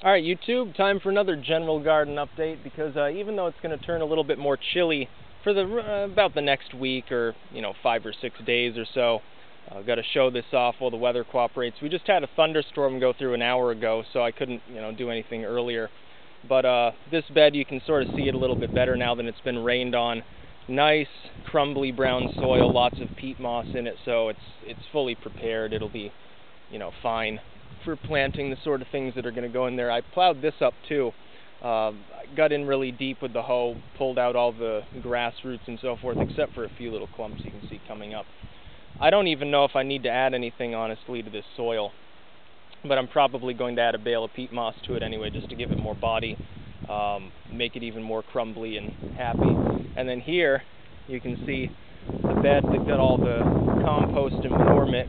Alright YouTube, time for another general garden update because even though it's going to turn a little bit more chilly for about the next week or 5 or 6 days or so, I've got to show this off while the weather cooperates. We just had a thunderstorm go through an hour ago, so I couldn't do anything earlier. But this bed, you can sort of see it a little bit better now that it's been rained on. Nice crumbly brown soil, lots of peat moss in it, so it's fully prepared. It'll be fine for planting the sort of things that are going to go in there. I plowed this up too. I got in really deep with the hoe, pulled out all the grass roots and so forth, except for a few little clumps you can see coming up. I don't even know if I need to add anything, honestly, to this soil, but I'm probably going to add a bale of peat moss to it anyway, just to give it more body, make it even more crumbly and happy. And then here, you can see the bed that got all the compost and manure mix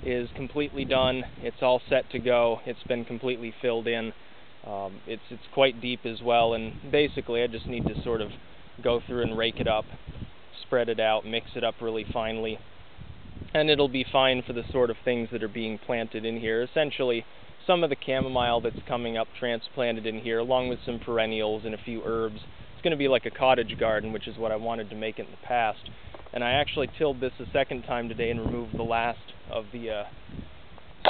is completely done. It's all set to go. It's been completely filled in. It's quite deep as well, and basically I just need to sort of go through and rake it up, spread it out, mix it up really finely, and it'll be fine for the sort of things that are being planted in here. Essentially, some of the chamomile that's coming up transplanted in here, along with some perennials and a few herbs. It's going to be like a cottage garden, which is what I wanted to make it in the past. And I actually tilled this a second time today and removed the last of the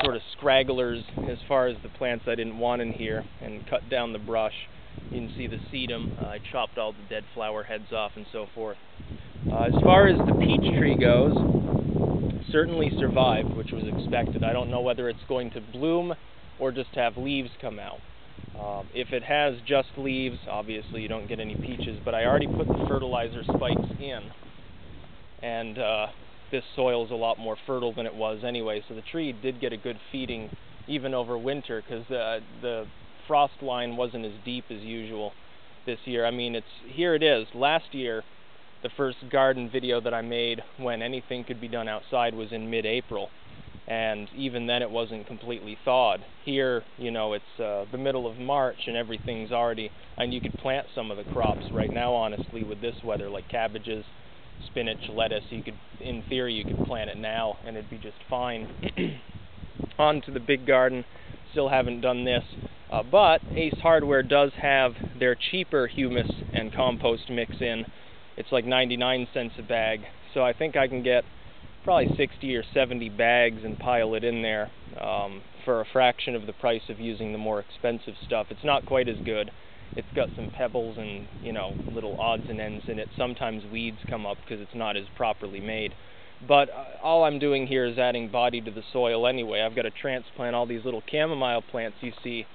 sort of scragglers as far as the plants I didn't want in here, and cut down the brush. You can see the sedum. I chopped all the dead flower heads off and so forth. As far as the peach tree goes, certainly survived, which was expected. I don't know whether it's going to bloom or just have leaves come out. If it has just leaves, obviously you don't get any peaches, but I already put the fertilizer spikes in. And this soil is a lot more fertile than it was anyway, so the tree did get a good feeding even over winter, because the frost line wasn't as deep as usual this year. I mean, here it is. Last year, the first garden video that I made when anything could be done outside was in mid-April, and even then it wasn't completely thawed. Here, it's the middle of March and everything's already, and you could plant some of the crops right now, honestly, with this weather, like cabbages, spinach, lettuce. In theory, you could plant it now and it'd be just fine. On to the big garden. Still haven't done this, but Ace Hardware does have their cheaper humus and compost mix in. It's like 99 cents a bag, so I think I can get probably 60 or 70 bags and pile it in there for a fraction of the price of using the more expensive stuff. It's not quite as good. It's got some pebbles and, little odds and ends in it. Sometimes weeds come up because it's not as properly made. But all I'm doing here is adding body to the soil anyway. I've got to transplant all these little chamomile plants you see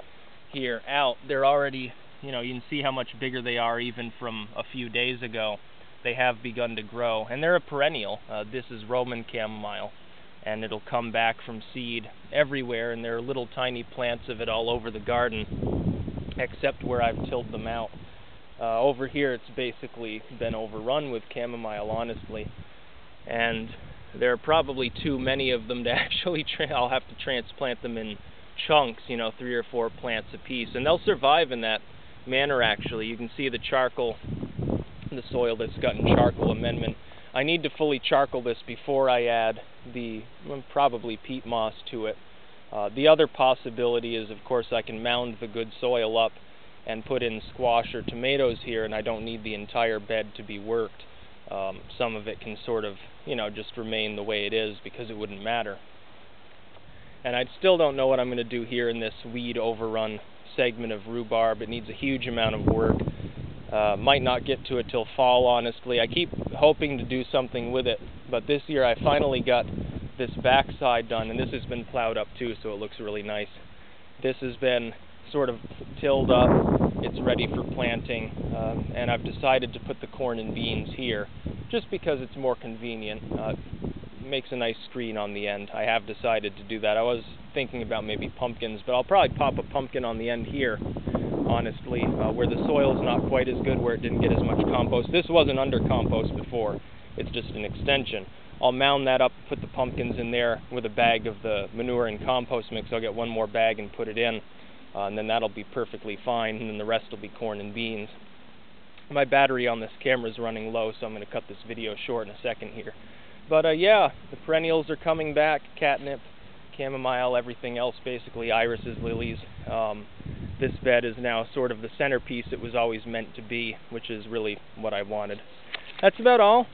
here out. They're already, you can see how much bigger they are even from a few days ago. They have begun to grow. And they're a perennial. This is Roman chamomile. And it'll come back from seed everywhere. And there are little tiny plants of it all over the garden, except where I've tilled them out. Over here it's basically been overrun with chamomile, honestly, and there are probably too many of them to actually I'll have to transplant them in chunks, 3 or 4 plants a piece, and they'll survive in that manner. Actually, you can see the charcoal, the soil that's gotten charcoal amendment. I need to fully charcoal this before I add the probably peat moss to it. The other possibility is, of course, I can mound the good soil up and put in squash or tomatoes here, and I don't need the entire bed to be worked. Some of it can sort of, just remain the way it is because it wouldn't matter. And I still don't know what I'm going to do here in this weed overrun segment of rhubarb. It needs a huge amount of work. Might not get to it till fall, honestly. I keep hoping to do something with it, but this year I finally got this backside done, and this has been plowed up too, so it looks really nice. This has been sort of tilled up. It's ready for planting, and I've decided to put the corn and beans here just because it's more convenient. It makes a nice screen on the end. I have decided to do that. I was thinking about maybe pumpkins, but I'll probably pop a pumpkin on the end here, honestly, where the soil is not quite as good, where it didn't get as much compost. This wasn't under compost before. It's just an extension. I'll mound that up, put the pumpkins in there with a bag of the manure and compost mix. I'll get one more bag and put it in, and then that'll be perfectly fine, and then the rest will be corn and beans. My battery on this camera is running low, so I'm going to cut this video short in a second here. But yeah, the perennials are coming back: catnip, chamomile, everything else, basically, irises, lilies. this bed is now sort of the centerpiece it was always meant to be, which is really what I wanted. That's about all.